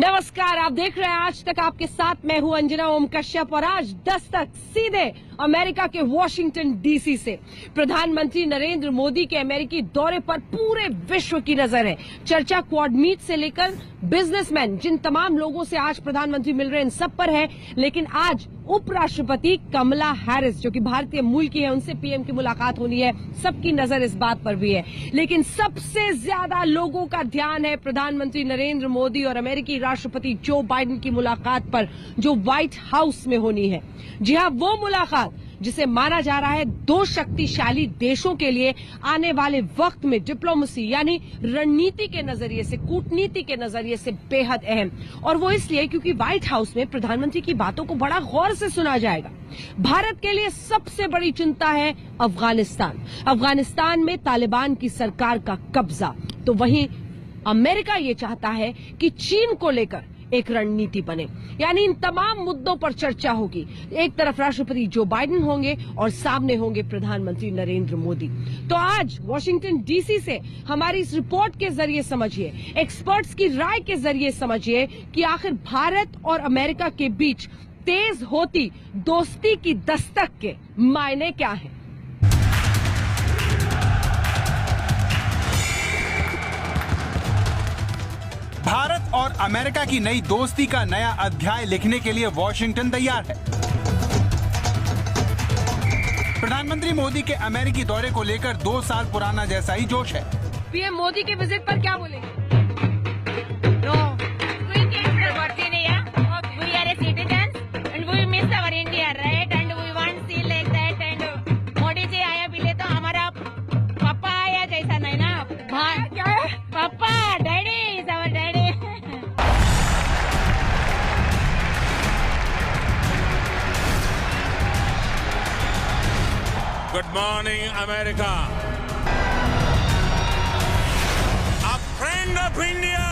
नमस्कार, आप देख रहे हैं आज तक आपके साथ मैं हूं अंजना ओम कश्यप और आज 10 तक सीधे अमेरिका के वॉशिंगटन डीसी से प्रधानमंत्री नरेंद्र मोदी के अमेरिकी दौरे पर पूरे विश्व की नजर है। चर्चा क्वाड मीट से लेकर बिजनेसमैन, जिन तमाम लोगों से आज प्रधानमंत्री मिल रहे हैं, इन सब पर है। लेकिन आज उपराष्ट्रपति कमला हैरिस, जो कि भारतीय मूल की है, उनसे पीएम की मुलाकात होनी है। सबकी नजर इस बात पर भी है। लेकिन सबसे ज्यादा लोगों का ध्यान है प्रधानमंत्री नरेंद्र मोदी और अमेरिकी राष्ट्रपति जो बाइडेन की मुलाकात पर, जो व्हाइट हाउस में होनी है। जी हां, वो मुलाकात जिसे माना जा रहा है दो शक्तिशाली देशों के लिए आने वाले वक्त में डिप्लोमेसी यानी रणनीति के नजरिए से, कूटनीति के नजरिए से बेहद अहम। और वो इसलिए क्योंकि व्हाइट हाउस में प्रधानमंत्री की बातों को बड़ा गौर से सुना जाएगा। भारत के लिए सबसे बड़ी चिंता है अफगानिस्तान। अफगानिस्तान में तालिबान की सरकार का कब्जा। तो वहीं अमेरिका ये चाहता है कि चीन को लेकर एक रणनीति बने, यानी इन तमाम मुद्दों पर चर्चा होगी। एक तरफ राष्ट्रपति जो बाइडेन होंगे और सामने होंगे प्रधानमंत्री नरेंद्र मोदी। तो आज वॉशिंगटन डीसी से हमारी इस रिपोर्ट के जरिए समझिए, एक्सपर्ट्स की राय के जरिए समझिए कि आखिर भारत और अमेरिका के बीच तेज होती दोस्ती की दस्तक के मायने क्या हैं। भारत और अमेरिका की नई दोस्ती का नया अध्याय लिखने के लिए वॉशिंगटन तैयार है। प्रधानमंत्री मोदी के अमेरिकी दौरे को लेकर 2 साल पुराना जैसा ही जोश है। पीएम मोदी के विजिट पर क्या बोलेंगे? मोदी जी आया भी ले तो हमारा पापा आया जैसा नहीं ना। क्या है? पापा, daddy is our daddy. Good morning, America. A friend of India.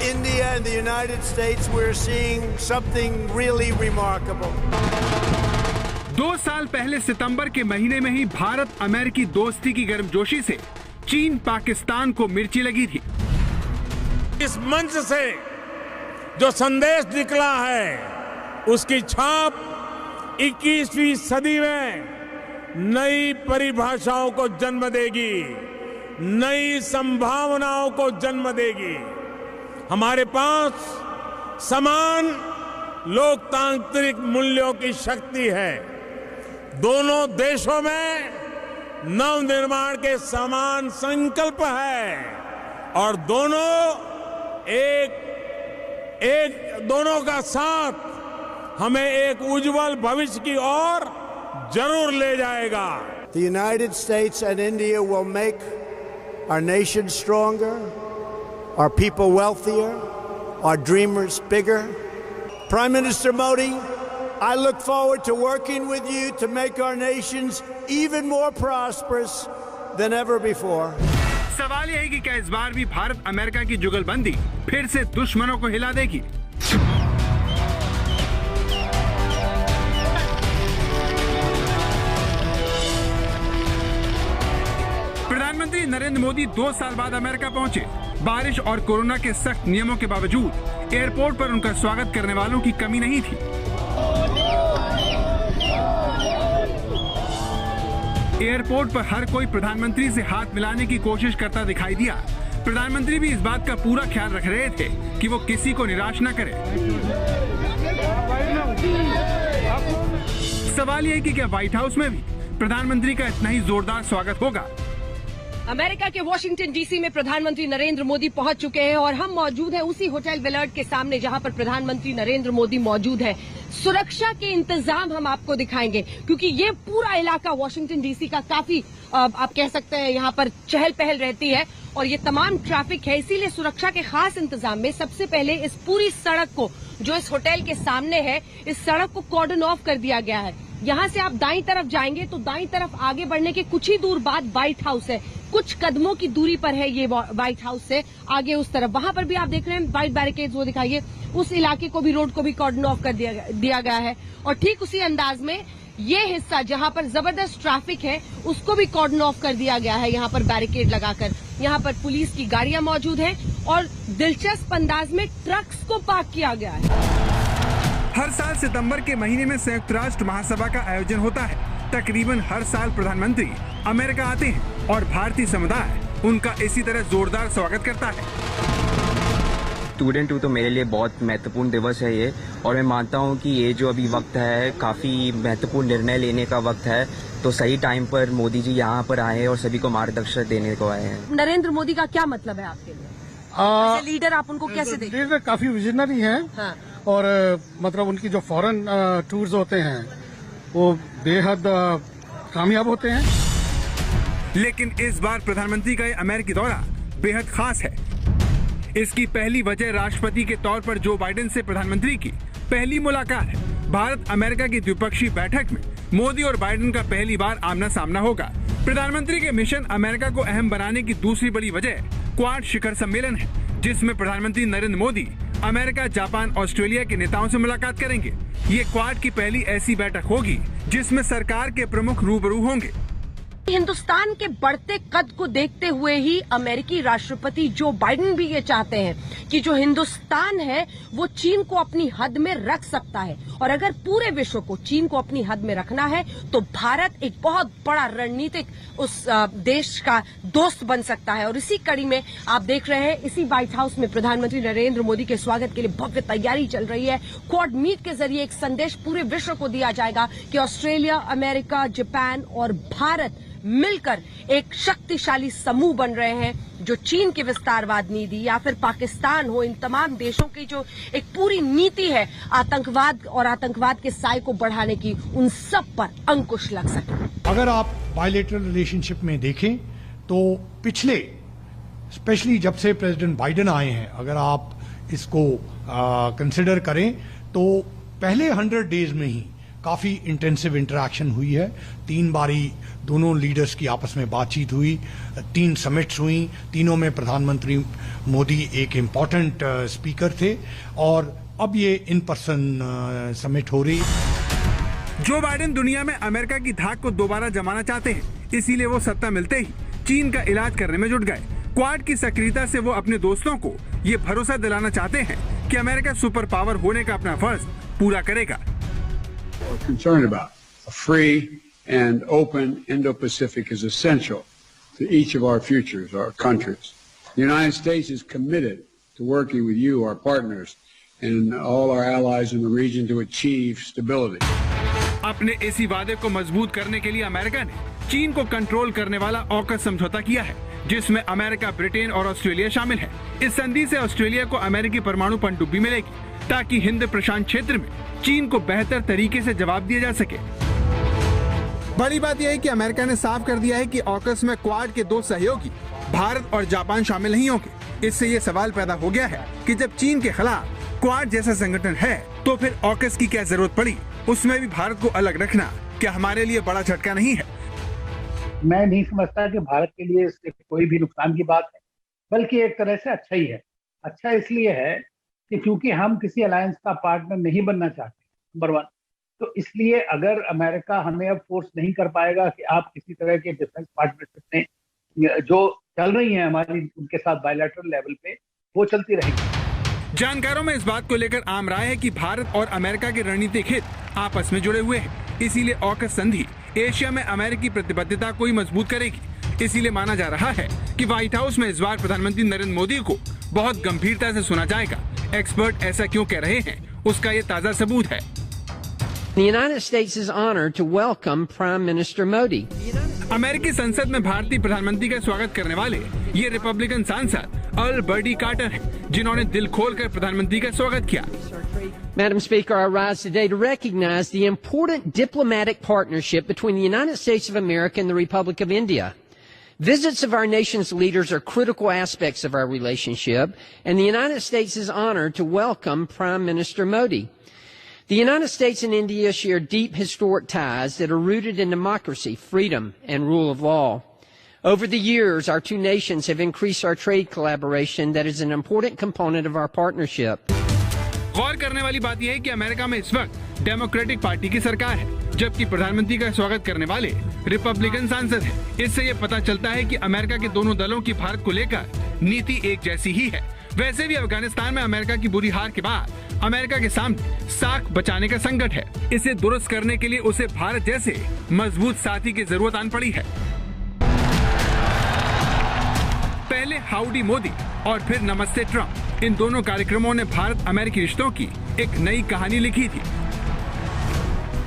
India and the United States, we're seeing something really remarkable. 2 साल पहले सितंबर के महीने में ही भारत अमेरिकी दोस्ती की गर्मजोशी से चीन पाकिस्तान को मिर्ची लगी थी। इस मंच से जो संदेश निकला है, उसकी छाप 21वीं सदी में नई परिभाषाओं को जन्म देगी, नई संभावनाओं को जन्म देगी। हमारे पास समान लोकतांत्रिक मूल्यों की शक्ति है। दोनों देशों में नवनिर्माण के समान संकल्प है और दोनों का साथ हमें एक उज्जवल भविष्य की ओर जरूर ले जाएगा। The United States and India will make our nation stronger, our people wealthier, our dreamers bigger. Prime Minister Modi, I look forward to working with you to make our nations even more prosperous than ever before. सवाल यह है कि क्या इस बार भी Bharat America की जुगलबंदी फिर से दुश्मनों को हिला देगी। प्रधानमंत्री नरेंद्र मोदी 2 साल बाद अमेरिका पहुंचे। बारिश और कोरोना के सख्त नियमों के बावजूद एयरपोर्ट पर उनका स्वागत करने वालों की कमी नहीं थी। एयरपोर्ट पर हर कोई प्रधानमंत्री से हाथ मिलाने की कोशिश करता दिखाई दिया। प्रधानमंत्री भी इस बात का पूरा ख्याल रख रहे थे कि वो किसी को निराश न करे। सवाल यह है कि क्या व्हाइट हाउस में भी प्रधानमंत्री का इतना ही जोरदार स्वागत होगा। अमेरिका के वॉशिंगटन डीसी में प्रधानमंत्री नरेंद्र मोदी पहुंच चुके हैं और हम मौजूद हैं उसी होटल विलर्ड के सामने जहां पर प्रधानमंत्री नरेंद्र मोदी मौजूद हैं। सुरक्षा के इंतजाम हम आपको दिखाएंगे क्योंकि ये पूरा इलाका वॉशिंगटन डीसी का काफी आप कह सकते हैं यहाँ पर चहल पहल रहती है और ये तमाम ट्रैफिक है, इसीलिए सुरक्षा के खास इंतजाम में सबसे पहले इस पूरी सड़क को, जो इस होटल के सामने है, इस सड़क को कॉर्डन ऑफ कर दिया गया है। यहाँ से आप दाईं तरफ जाएंगे तो दाईं तरफ आगे बढ़ने के कुछ ही दूर बाद व्हाइट हाउस है। कुछ कदमों की दूरी पर है ये व्हाइट हाउस से। आगे उस तरफ वहां पर भी आप देख रहे हैं व्हाइट बैरिकेड्स, वो दिखाइए। उस इलाके को भी, रोड को भी कॉर्डन ऑफ कर दिया गया है और ठीक उसी अंदाज में ये हिस्सा जहां पर जबरदस्त ट्रैफिक है उसको भी कॉर्डन ऑफ कर दिया गया है यहाँ पर बैरिकेड लगाकर। यहाँ पर पुलिस की गाड़ियां मौजूद हैं और दिलचस्प अंदाज में ट्रक्स को पार्क किया गया है। हर साल सितंबर के महीने में संयुक्त राष्ट्र महासभा का आयोजन होता है। तकरीबन हर साल प्रधानमंत्री अमेरिका आते हैं और भारतीय समुदाय उनका इसी तरह जोरदार स्वागत करता है। स्टूडेंट हूँ तो मेरे लिए बहुत महत्वपूर्ण दिवस है ये, और मैं मानता हूँ कि ये जो अभी वक्त है काफी महत्वपूर्ण निर्णय लेने का वक्त है, तो सही टाइम पर मोदी जी यहाँ पर आए हैं और सभी को मार्गदर्शन देने को आए हैं। नरेंद्र मोदी का क्या मतलब है आपके लिए? लीडर आप उनको कैसे देखते हैं? लीडर काफी विजनरी हैं। हाँ। और मतलब उनकी जो फॉरेन टूर्स होते हैं वो बेहद कामयाब होते हैं। लेकिन इस बार प्रधानमंत्री का ये अमेरिकी दौरा बेहद खास है। इसकी पहली वजह राष्ट्रपति के तौर पर जो बाइडेन से प्रधानमंत्री की पहली मुलाकात है। भारत अमेरिका की द्विपक्षीय बैठक में मोदी और बाइडेन का पहली बार आमना सामना होगा। प्रधानमंत्री के मिशन अमेरिका को अहम बनाने की दूसरी बड़ी वजह क्वाड शिखर सम्मेलन है, जिसमें प्रधानमंत्री Narendra Modi America, Japan, Australia के नेताओं से मुलाकात करेंगे। ये क्वाड की पहली ऐसी बैठक होगी जिसमें सरकार के प्रमुख रूबरू होंगे। हिंदुस्तान के बढ़ते कद को देखते हुए ही अमेरिकी राष्ट्रपति जो बाइडेन भी ये चाहते हैं कि जो हिंदुस्तान है वो चीन को अपनी हद में रख सकता है, और अगर पूरे विश्व को चीन को अपनी हद में रखना है तो भारत एक बहुत बड़ा रणनीतिक उस देश का दोस्त बन सकता है। और इसी कड़ी में आप देख रहे हैं इसी व्हाइट हाउस में प्रधानमंत्री नरेंद्र मोदी के स्वागत के लिए भव्य तैयारी चल रही है। क्वाड मीट के जरिए एक संदेश पूरे विश्व को दिया जाएगा कि ऑस्ट्रेलिया, अमेरिका, जापान और भारत मिलकर एक शक्तिशाली समूह बन रहे हैं जो चीन की विस्तारवाद नीति या फिर पाकिस्तान हो, इन तमाम देशों की जो एक पूरी नीति है आतंकवाद और आतंकवाद के साए को बढ़ाने की, उन सब पर अंकुश लग सके। अगर आप बायलैटरल रिलेशनशिप में देखें तो पिछले स्पेशली जब से प्रेसिडेंट बाइडेन आए हैं, अगर आप इसको कंसिडर करें तो पहले 100 डेज में ही काफी इंटेंसिव इंटरेक्शन हुई है। 3 बारी दोनों लीडर्स की आपस में बातचीत हुई, 3 समिट्स हुई, तीनों में प्रधानमंत्री मोदी एक इम्पोर्टेंट स्पीकर थे, और अब ये इन पर्सन समिट हो रही। जो बाइडेन दुनिया में अमेरिका की धाक को दोबारा जमाना चाहते हैं, इसीलिए वो सत्ता मिलते ही चीन का इलाज करने में जुट गए। क्वाड की सक्रियता से वो अपने दोस्तों को ये भरोसा दिलाना चाहते हैं कि अमेरिका सुपर पावर होने का अपना फर्ज पूरा करेगा। Concerned about a free and open Indo-Pacific is essential to each of our futures, our countries. The United States is committed to working with you, our partners, and all our allies in the region to achieve stability. अपने इसी वादे को मजबूत करने के लिए America ने चीन को कंट्रोल करने वाला ऑकस समझौता किया है, जिसमें अमेरिका, ब्रिटेन और ऑस्ट्रेलिया शामिल है। इस संधि से ऑस्ट्रेलिया को अमेरिकी परमाणु पनडुब्बी मिलेगी, ताकि हिंद प्रशांत क्षेत्र में चीन को बेहतर तरीके से जवाब दिया जा सके। बड़ी बात यह है कि अमेरिका ने साफ कर दिया है कि ऑकस में क्वाड के 2 सहयोगी भारत और जापान शामिल नहीं होंगे। इससे ये सवाल पैदा हो गया है कि जब चीन के खिलाफ क्वाड जैसा संगठन है तो फिर ऑकस की क्या जरूरत पड़ी? उसमें भी भारत को अलग रखना क्या हमारे लिए बड़ा झटका नहीं है? मैं नहीं समझता कि भारत के लिए इससे कोई भी नुकसान की बात है, बल्कि एक तरह से अच्छा ही है। अच्छा इसलिए है कि क्योंकि हम किसी अलायंस का पार्टनर नहीं बनना चाहते, नंबर 1, तो इसलिए अगर अमेरिका हमें अब फोर्स नहीं कर पाएगा कि आप किसी तरह के डिफेंस पार्टनरशिप में जो चल रही है हमारी उनके साथ बायलैटरल लेवल पे, वो चलती रहेगी। जानकारों में इस बात को लेकर आम राय है कि भारत और अमेरिका के रणनीतिक हित आपस में जुड़े हुए हैं, इसीलिए ऑकस संधि एशिया में अमेरिकी प्रतिबद्धता को ही मजबूत करेगी। इसीलिए माना जा रहा है कि व्हाइट हाउस में इस बार प्रधानमंत्री नरेंद्र मोदी को बहुत गंभीरता से सुना जाएगा। एक्सपर्ट ऐसा क्यों कह रहे हैं, उसका ये ताजा सबूत है। The United States is honored to welcome Prime Minister Modi. अमेरिकी संसद में भारतीय प्रधानमंत्री का स्वागत करने वाले ये रिपब्लिकन सांसद अर्ल बर्डी कार्टर हैं, जिन्होंने दिल खोलकर प्रधानमंत्री का स्वागत किया। Madam Speaker, I rise today to recognize the important diplomatic partnership between the United States of America and the Republic of India. Visits of our nation's leaders are critical aspects of our relationship, and the United States is honored to welcome Prime Minister Modi. The United States and India share deep historic ties that are rooted in democracy, freedom, and rule of law. Over the years, our two nations have increased our trade collaboration that is an important component of our partnership. गौर करने वाली बात यह है कि America में इस वक्त democratic party की सरकार है, जबकि प्रधानमंत्री का स्वागत करने वाले रिपब्लिकन सांसद हैं। इससे ये पता चलता है कि अमेरिका के दोनों दलों की भारत को लेकर नीति एक जैसी ही है। वैसे भी अफगानिस्तान में अमेरिका की बुरी हार के बाद अमेरिका के सामने साख बचाने का संकट है। इसे दुरुस्त करने के लिए उसे भारत जैसे मजबूत साथी की जरूरत आन पड़ी है। पहले हाउडी मोदी और फिर नमस्ते ट्रंप, इन दोनों कार्यक्रमों ने भारत अमेरिकी रिश्तों की एक नई कहानी लिखी थी।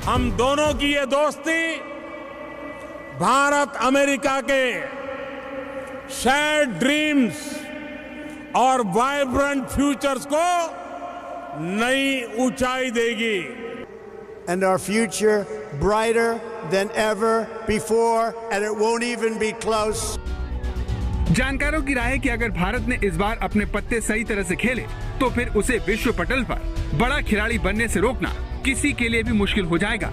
हम दोनों की ये दोस्ती भारत अमेरिका के शेयर्ड ड्रीम्स और वाइब्रेंट फ्यूचर्स को नई ऊंचाई देगी। And our future brighter than ever before, and it won't even be close. जानकारों की राय है कि अगर भारत ने इस बार अपने पत्ते सही तरह से खेले तो फिर उसे विश्व पटल पर बड़ा खिलाड़ी बनने से रोकना किसी के लिए भी मुश्किल हो जाएगा।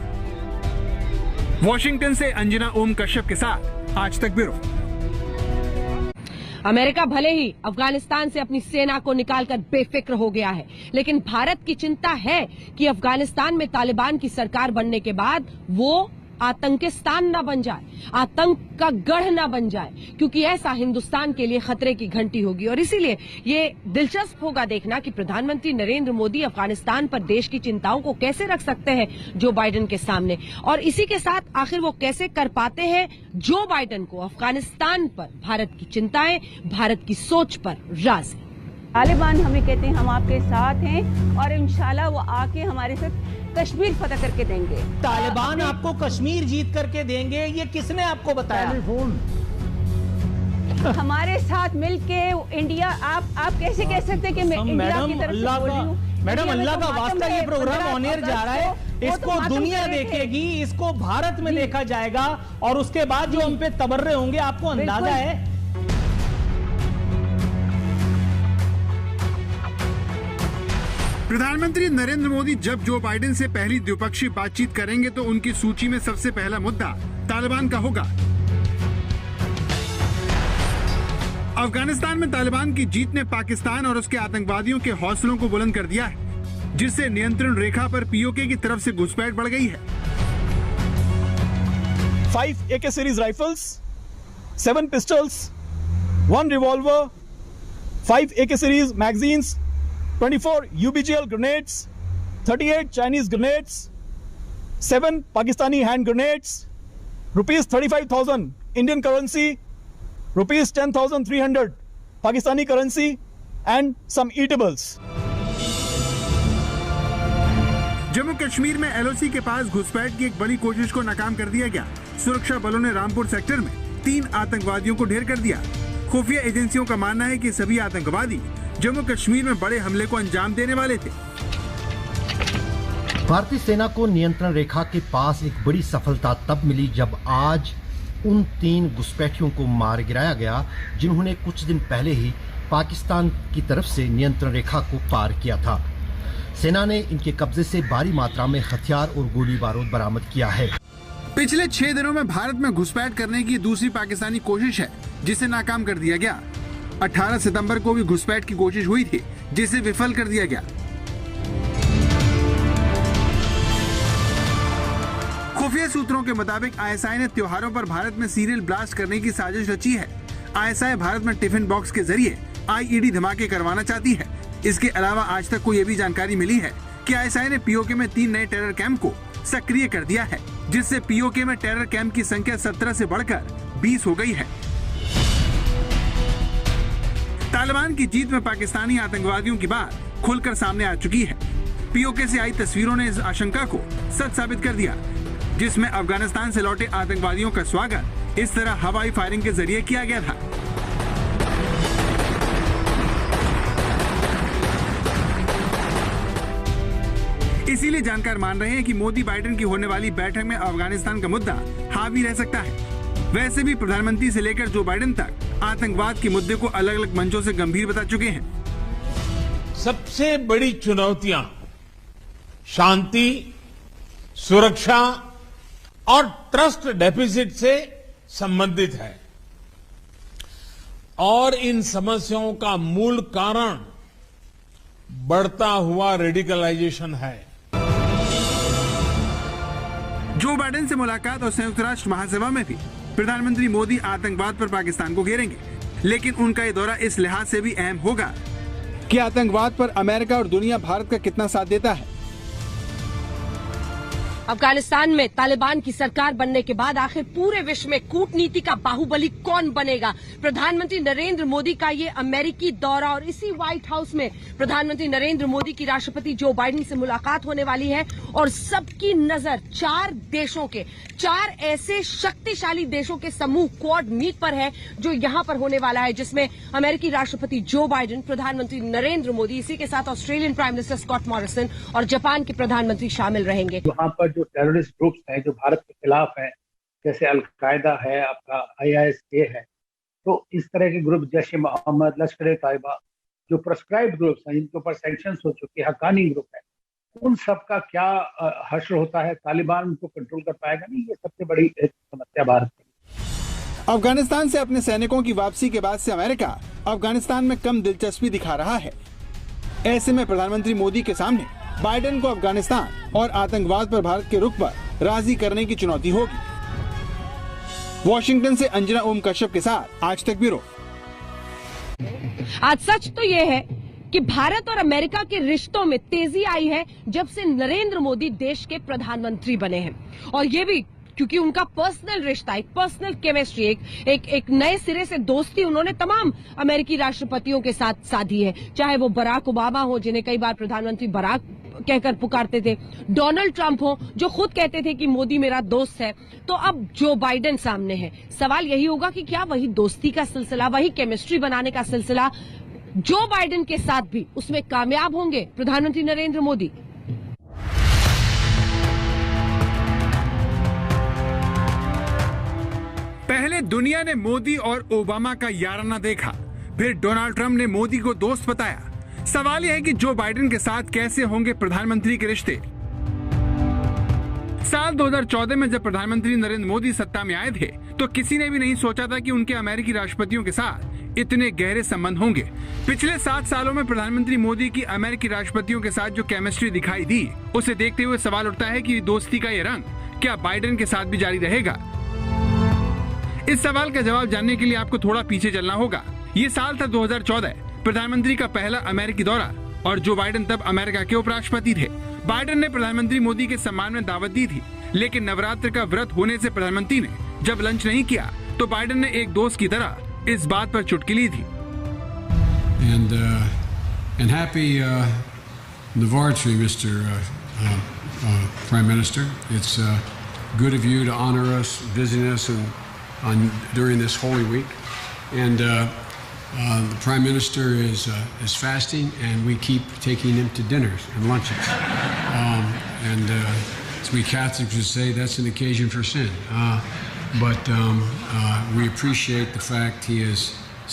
वॉशिंगटन से अंजना ओम कश्यप के साथ आज तक ब्यूरो। अमेरिका भले ही अफगानिस्तान से अपनी सेना को निकालकर बेफिक्र हो गया है, लेकिन भारत की चिंता है कि अफगानिस्तान में तालिबान की सरकार बनने के बाद वो आतंकिस्तान न बन जाए, आतंक का गढ़ न बन जाए, क्योंकि ऐसा हिंदुस्तान के लिए खतरे की घंटी होगी। और इसीलिए ये दिलचस्प होगा देखना कि प्रधानमंत्री नरेंद्र मोदी अफगानिस्तान पर देश की चिंताओं को कैसे रख सकते हैं जो बाइडेन के सामने, और इसी के साथ आखिर वो कैसे कर पाते हैं जो बाइडेन को अफगानिस्तान पर भारत की चिंताएं, भारत की सोच पर राज। तालिबान हमें कहते हैं हम आपके साथ हैं और इंशाल्लाह वो आके हमारे साथ कश्मीर फतह करके देंगे। तालिबान आपको कश्मीर जीत करके देंगे, ये किसने आपको बताया? हमारे साथ मिलके इंडिया, आप कैसे कह सकते हैं कि मैं इंडिया की तरफ से बोल रही हूं? मैडम अल्लाह का वास्ता, ये प्रोग्राम ऑन एयर जा रहा है, इसको दुनिया देखेगी, इसको भारत में देखा जाएगा और उसके बाद जो हम पे तबर्रे होंगे, आपको अंदाजा है? प्रधानमंत्री नरेंद्र मोदी जब जो बाइडेन से पहली द्विपक्षीय बातचीत करेंगे तो उनकी सूची में सबसे पहला मुद्दा तालिबान का होगा। अफगानिस्तान में तालिबान की जीत ने पाकिस्तान और उसके आतंकवादियों के हौसलों को बुलंद कर दिया है, जिससे नियंत्रण रेखा पर पीओके की तरफ से घुसपैठ बढ़ गई है। 5 AK series rifles, 7 pistols, 1 revolver, 5 AK series magazines, 24 UBGL grenades, 38 Chinese grenades, 7 Pakistani hand grenades, rupees 35,000 Indian currency, rupees 10,300 Pakistani currency, and some eatables. Jammu Kashmir में LOC के पास घुसपैठ की एक बड़ी कोशिश को नाकाम कर दिया गया। सुरक्षा बलों ने रामपुर सेक्टर में 3 आतंकवादियों को ढेर कर दिया। खुफिया एजेंसियों का मानना है कि सभी आतंकवादी जम्मू कश्मीर में बड़े हमले को अंजाम देने वाले थे। भारतीय सेना को नियंत्रण रेखा के पास एक बड़ी सफलता तब मिली जब आज उन 3 घुसपैठियों को मार गिराया गया जिन्होंने कुछ दिन पहले ही पाकिस्तान की तरफ से नियंत्रण रेखा को पार किया था। सेना ने इनके कब्जे से भारी मात्रा में हथियार और गोली बारूद बरामद किया है। पिछले 6 दिनों में भारत में घुसपैठ करने की दूसरी पाकिस्तानी कोशिश है, जिसे नाकाम कर दिया गया। 18 सितंबर को भी घुसपैठ की कोशिश हुई थी, जिसे विफल कर दिया गया। खुफिया सूत्रों के मुताबिक ISI ने त्योहारों पर भारत में सीरियल ब्लास्ट करने की साजिश रची है। ISI भारत में टिफिन बॉक्स के जरिए IED धमाके करवाना चाहती है। इसके अलावा आज तक को ये भी जानकारी मिली है कि ISI ने POK में 3 नए टेरर कैंप को सक्रिय कर दिया है, जिससे POK में टेरर कैंप की संख्या 17 से बढ़कर 20 हो गई है। तालिबान की जीत में पाकिस्तानी आतंकवादियों की बात खुलकर सामने आ चुकी है। POK से आई तस्वीरों ने इस आशंका को सच साबित कर दिया, जिसमें अफगानिस्तान से लौटे आतंकवादियों का स्वागत इस तरह हवाई फायरिंग के जरिए किया गया था। इसीलिए जानकार मान रहे हैं कि मोदी बाइडेन की होने वाली बैठक में अफगानिस्तान का मुद्दा हावी रह सकता है। वैसे भी प्रधानमंत्री से लेकर जो बाइडेन तक आतंकवाद के मुद्दे को अलग अलग मंचों से गंभीर बता चुके हैं। सबसे बड़ी चुनौतियां शांति, सुरक्षा और ट्रस्ट डेफिसिट से संबंधित है, और इन समस्याओं का मूल कारण बढ़ता हुआ रेडिकलाइजेशन है। जो बाइडेन से मुलाकात और संयुक्त राष्ट्र महासभा में भी प्रधानमंत्री मोदी आतंकवाद पर पाकिस्तान को घेरेंगे, लेकिन उनका ये दौरा इस लिहाज से भी अहम होगा कि आतंकवाद पर अमेरिका और दुनिया भारत का कितना साथ देता है। अफगानिस्तान में तालिबान की सरकार बनने के बाद आखिर पूरे विश्व में कूटनीति का बाहुबली कौन बनेगा? प्रधानमंत्री नरेंद्र मोदी का ये अमेरिकी दौरा और इसी व्हाइट हाउस में प्रधानमंत्री नरेंद्र मोदी की राष्ट्रपति जो बाइडेन से मुलाकात होने वाली है और सबकी नजर 4 देशों के 4 ऐसे शक्तिशाली देशों के समूह क्वाड मीट पर है जो यहां पर होने वाला है, जिसमें अमेरिकी राष्ट्रपति जो बाइडेन, प्रधानमंत्री नरेंद्र मोदी, इसी के साथ Australian prime minister Scott Morrison और जापान के प्रधानमंत्री शामिल रहेंगे। वहां पर जो टेररिस्ट ग्रुप्स हैं जो भारत के खिलाफ हैं, जैसे अलकायदा है, आपका ISK है, तो इस तरह के ग्रुप जैश मोहम्मद, लश्कर-ए-तैयबा, जो प्रेस्क्राइब्ड ग्रुप्स हैं, जिनके ऊपर सैंक्शंस हो चुके हैं, हक्कानी ग्रुप है, उन सब का क्या हश्र होता है? तालिबान उनको कंट्रोल कर पाएगा नहीं? ये सबसे बड़ी एक समस्या भारत की। अफगानिस्तान से अपने सैनिकों की वापसी के बाद से अमेरिका अफगानिस्तान में कम दिलचस्पी दिखा रहा है। ऐसे में प्रधानमंत्री मोदी के सामने बाइडेन को अफगानिस्तान और आतंकवाद पर भारत के रुख पर राजी करने की चुनौती होगी। वॉशिंगटन से अंजना ओम कश्यप के साथ आज तक ब्यूरो। आज सच तो ये है कि भारत और अमेरिका के रिश्तों में तेजी आई है जब से नरेंद्र मोदी देश के प्रधानमंत्री बने हैं, और ये भी क्योंकि उनका पर्सनल रिश्ता, एक पर्सनल केमिस्ट्री, एक नए सिरे से दोस्ती उन्होंने तमाम अमेरिकी राष्ट्रपतियों के साथ साधी है, चाहे वो बराक ओबामा हो, जिन्हें कई बार प्रधानमंत्री बराक कहकर पुकारते थे, डोनाल्ड ट्रंप हो जो खुद कहते थे कि मोदी मेरा दोस्त है, तो अब जो बाइडेन सामने है। सवाल यही होगा कि क्या वही दोस्ती का सिलसिला, वही केमिस्ट्री बनाने का सिलसिला जो बाइडेन के साथ भी उसमें कामयाब होंगे प्रधानमंत्री नरेंद्र मोदी? पहले दुनिया ने मोदी और ओबामा का याराना देखा, फिर डोनाल्ड ट्रंप ने मोदी को दोस्त बताया। सवाल यह है कि जो बाइडेन के साथ कैसे होंगे प्रधानमंत्री के रिश्ते। साल 2014 में जब प्रधानमंत्री नरेंद्र मोदी सत्ता में आए थे तो किसी ने भी नहीं सोचा था कि उनके अमेरिकी राष्ट्रपतियों के साथ इतने गहरे संबंध होंगे। पिछले 7 सालों में प्रधानमंत्री मोदी की अमेरिकी राष्ट्रपतियों के साथ जो केमिस्ट्री दिखाई दी, उसे देखते हुए सवाल उठता है कि दोस्ती का ये रंग क्या बाइडेन के साथ भी जारी रहेगा? इस सवाल का जवाब जानने के लिए आपको थोड़ा पीछे चलना होगा। ये साल था 2014, प्रधानमंत्री का पहला अमेरिकी दौरा, और जो बाइडेन तब अमेरिका के उपराष्ट्रपति थे। बाइडेन ने प्रधानमंत्री मोदी के सम्मान में दावत दी थी, लेकिन नवरात्र का व्रत होने से प्रधानमंत्री ने जब लंच नहीं किया तो बाइडेन ने एक दोस्त की तरह इस बात पर चुटकी ली थी। And happy Navratri, Mr. Prime Minister. It's good of you to honor us, visiting us during this Holy Week. And the Prime Minister is fasting, and we keep taking him to dinners and lunches. And as we Catholics would say, that's an occasion for sin. But we appreciate the fact he has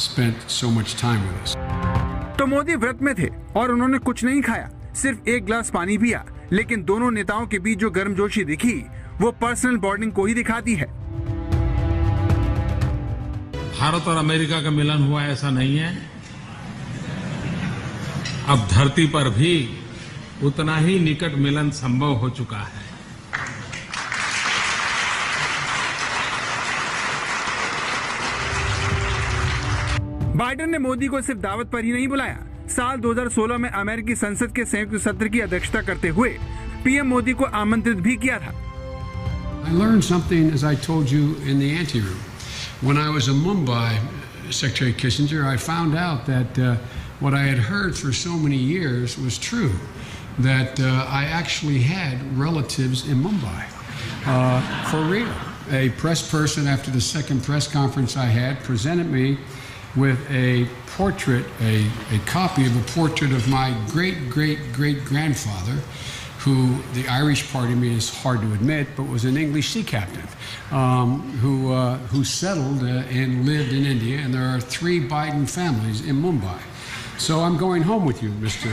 spent so much time with us. तो मोदी व्रत में थे और उन्होंने कुछ नहीं खाया, सिर्फ एक गिलास पानी पिया, लेकिन दोनों नेताओं के बीच जो गर्मजोशी दिखी वो पर्सनल बॉन्डिंग को ही दिखाती है। भारत और अमेरिका का मिलन हुआ ऐसा नहीं है, अब धरती पर भी उतना ही निकट मिलन संभव हो चुका है। बाइडेन ने मोदी को सिर्फ दावत पर ही नहीं बुलाया, साल 2016 में अमेरिकी संसद के संयुक्त सत्र की अध्यक्षता करते हुए पीएम मोदी को आमंत्रित भी किया था। I learned something, as I told you, in the anteroom. When I was in Mumbai, Secretary Kissinger, I found out that what I had heard for so many years was true, that I actually had relatives in Mumbai, for real. A press person, after the second press conference I had, presented me with a portrait, a copy of a portrait of my great-great-great-grandfather, who, the Irish part of me is hard to admit, but was an English sea captain, who settled and lived in India, and there are 3 Biden families in Mumbai. So I'm going home with you, Mr.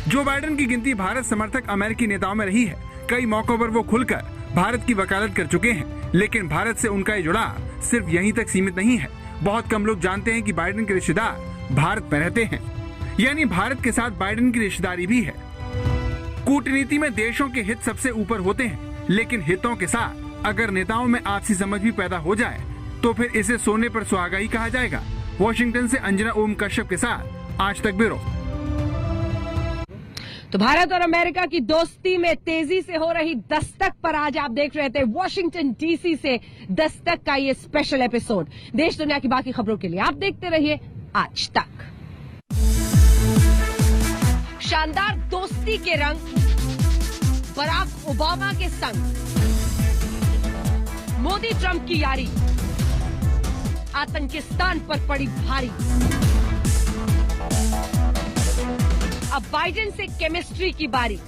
Joe Biden की गिनती भारत समर्थक अमेरिकी नेताओं में रही है, कई मौकों पर वो खुलकर भारत की वकालत कर चुके हैं, लेकिन भारत से उनका ये जुड़ाव सिर्फ यहीं तक सीमित नहीं है। बहुत कम लोग जानते हैं कि बाइडेन के रिश्तेदार भारत में रहते हैं। यानी भारत के साथ बाइडेन की रिश्तेदारी भी है। कूटनीति में देशों के हित सबसे ऊपर होते हैं, लेकिन हितों के साथ अगर नेताओं में आपसी समझ भी पैदा हो जाए तो फिर इसे सोने पर सुहागा ही कहा जाएगा। वॉशिंगटन से अंजना ओम कश्यप के साथ आज तक ब्यूरो। तो भारत और अमेरिका की दोस्ती में तेजी से हो रही दस्तक पर आज आप देख रहे थे वॉशिंगटन डीसी से दस्तक का ये स्पेशल एपिसोड। देश दुनिया की बाकी खबरों के लिए आप देखते रहिए आज तक। शानदार दोस्ती के रंग बराक ओबामा के संग, मोदी ट्रंप की यारी आतंकिस्तान पर पड़ी भारी। अब बाइडेन से केमिस्ट्री की बारी।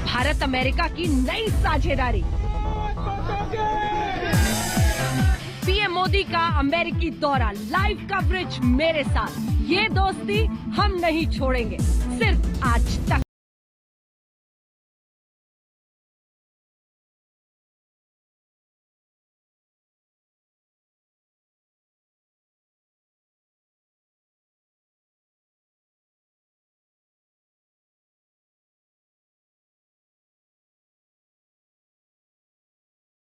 भारत अमेरिका की नई साझेदारी। पीएम मोदी का अमेरिकी दौरा, लाइव कवरेज मेरे साथ। ये दोस्ती हम नहीं छोड़ेंगे, सिर्फ आज